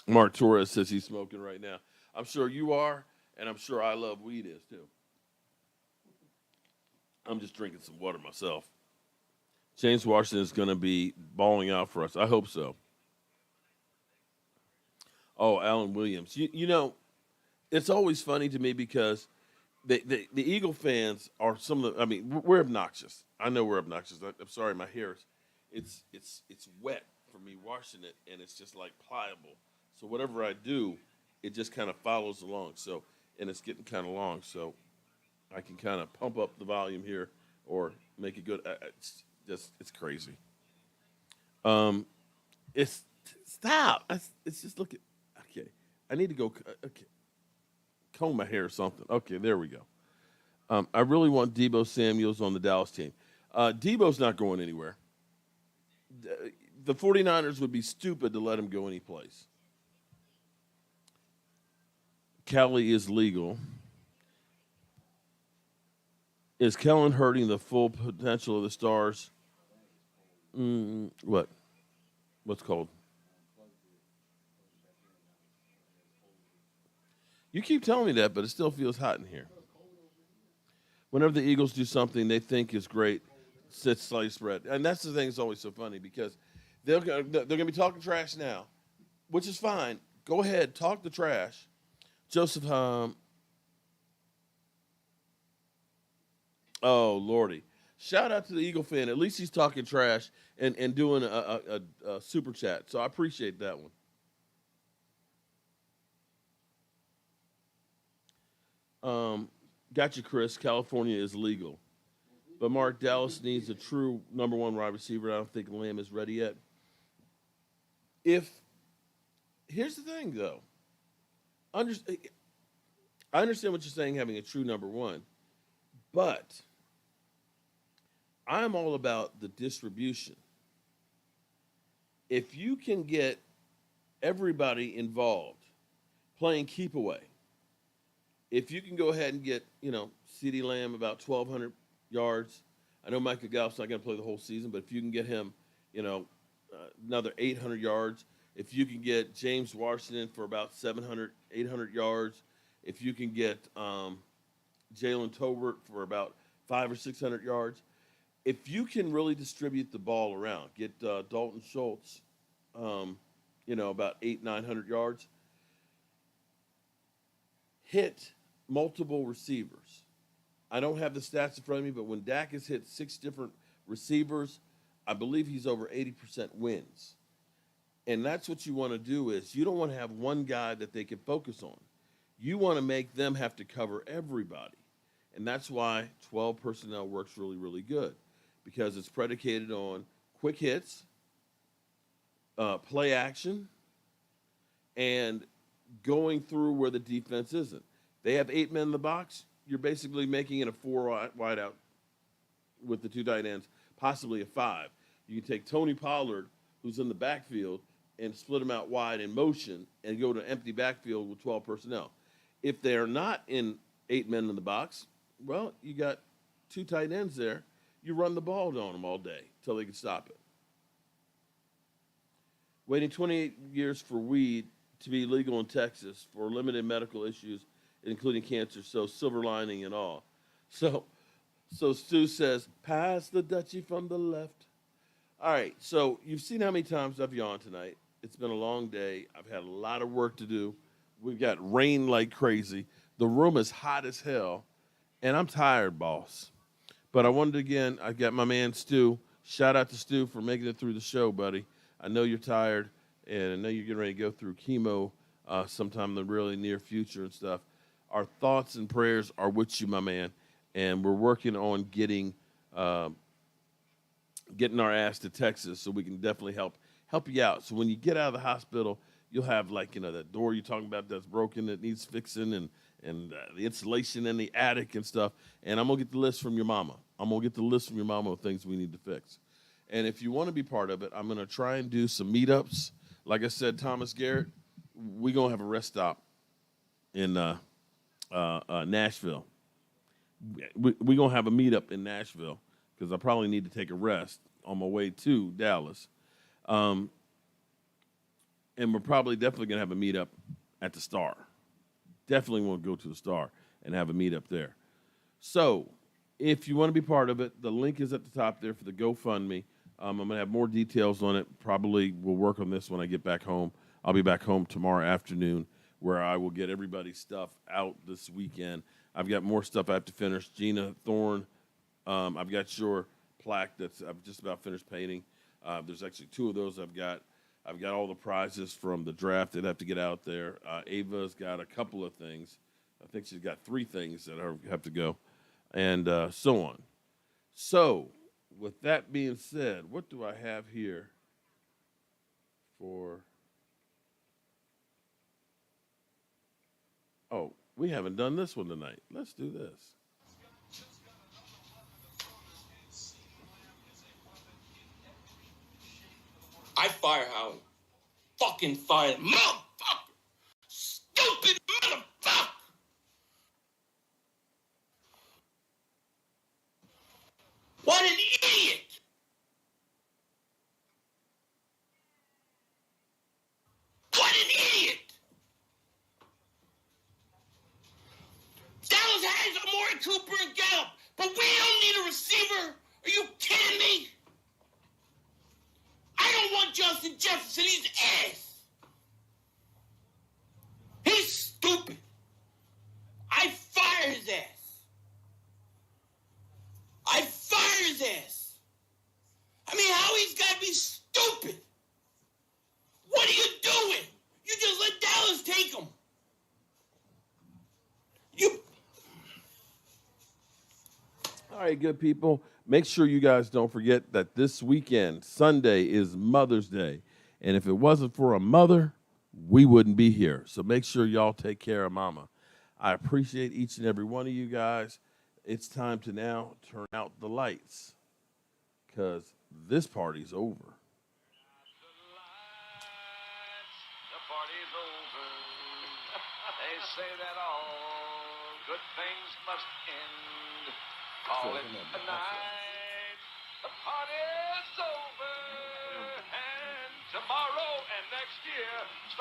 Speaker 1: Mark Torres says he's smoking right now. I'm sure you are, and I'm sure I Love Weed is too. I'm just drinking some water myself. James Washington is going to be balling out for us. I hope so. Oh, Alan Williams. It's always funny to me because the Eagle fans are some of the. We're obnoxious. I know we're obnoxious. I'm sorry, my hair is it's wet for me washing it, and it's just like pliable. So whatever I do, it just kind of follows along. So, and it's getting kind of long, so I can kind of pump up the volume here or make it good. Just it's crazy. Um, it's stop. It's just look at. Okay, I need to go. Okay, comb my hair or something. Okay, there we go. I really want Debo Samuels on the Dallas team. Debo's not going anywhere. The 49ers would be stupid to let him go anyplace. Kelly is legal. Is Kellen hurting the full potential of the Stars? What? What's called? You keep telling me that, but it still feels hot in here. Whenever the Eagles do something they think is great, sit slice spread, and that's the thing that's always so funny because they're going to be talking trash now, which is fine. Go ahead, talk the trash. Joseph, oh lordy, shout out to the Eagle fan. At least he's talking trash and doing a super chat. So I appreciate that one. Got you, Chris. California is legal. But Mark, Dallas needs a true number one wide receiver. I don't think Lamb is ready yet. If here's the thing, though, Under, I understand what you're saying, having a true number one, but I'm all about the distribution. If you can get everybody involved playing keep away, if you can go ahead and get CeeDee Lamb about 1,200 yards. I know Micah Gallup's not going to play the whole season, but if you can get him, another 800 yards, if you can get James Washington for about 700, 800 yards, if you can get Jalen Tolbert for about 500 or 600 yards, if you can really distribute the ball around, get Dalton Schultz, about 900 yards, hit multiple receivers. I don't have the stats in front of me, but when Dak has hit 6 different receivers, I believe he's over 80% wins. And that's what you want to do is you don't want to have one guy that they can focus on. You want to make them have to cover everybody. And that's why 12 personnel works really, really good because it's predicated on quick hits, play action, and going through where the defense isn't. They have 8 men in the box. You're basically making it a 4 wide out with the 2 tight ends, possibly a 5. You can take Tony Pollard, who's in the backfield, and split him out wide in motion and go to an empty backfield with 12 personnel. If they are not in 8 men in the box, well, you got 2 tight ends there. You run the ball on them all day until they can stop it. Waiting 28 years for weed to be legal in Texas for limited medical issues, including cancer, so silver lining and all. So Stu says, pass the Dutchie from the left. All right, so you've seen how many times I've yawned tonight. It's been a long day. I've had a lot of work to do. We've got rain like crazy. The room is hot as hell, and I'm tired, boss. But I wanted again, I got my man Stu. Shout out to Stu for making it through the show, buddy. I know you're tired, and I know you're getting ready to go through chemo sometime in the really near future and stuff. Our thoughts and prayers are with you, my man, and we're working on getting our ass to Texas so we can definitely help you out. So when you get out of the hospital, you'll have that door you're talking about that's broken that needs fixing and the insulation in the attic and stuff. And I'm gonna get the list from your mama. I'm gonna get the list from your mama of things we need to fix. And if you want to be part of it, I'm gonna try and do some meetups. Like I said, Thomas Garrett, we're gonna have a rest stop in Nashville. We're going to have a meetup in Nashville because I probably need to take a rest on my way to Dallas. And we're probably definitely going to have a meetup at the Star. Definitely want to go to the Star and have a meetup there. So if you want to be part of it, the link is at the top there for the GoFundMe. I'm going to have more details on it. Probably we'll work on this when I get back home. I'll be back home tomorrow afternoon where I will get everybody's stuff out this weekend. I've got more stuff I have to finish. Gina Thorne, I've got your plaque I've just about finished painting. There's actually 2 of those I've got. I've got all the prizes from the draft that have to get out there. Ava's got a couple of things. I think she's got 3 things that have to go, and so on. So with that being said, what do I have here for? Oh, we haven't done this one tonight. Let's do this.
Speaker 2: I fire Howie. Fucking fire. Motherfucker! Stupid motherfucker! What an idiot! What an idiot! Dallas has Amari Cooper and Gallup, but we don't need a receiver. Are you kidding me? I don't want Justin Jefferson. He's ass. He's stupid. I fire his ass. I fire his ass. I mean, Howie's got to be stupid. What are you doing? You just let Dallas take him.
Speaker 1: All right, good people. Make sure you guys don't forget that this weekend, Sunday, is Mother's Day. And if it wasn't for a mother, we wouldn't be here. So make sure y'all take care of mama. I appreciate each and every one of you guys. It's time to now turn out the lights because this party's over.
Speaker 3: The party's over. They say that all good things must end. Call it a night. The party's over. And tomorrow and next year.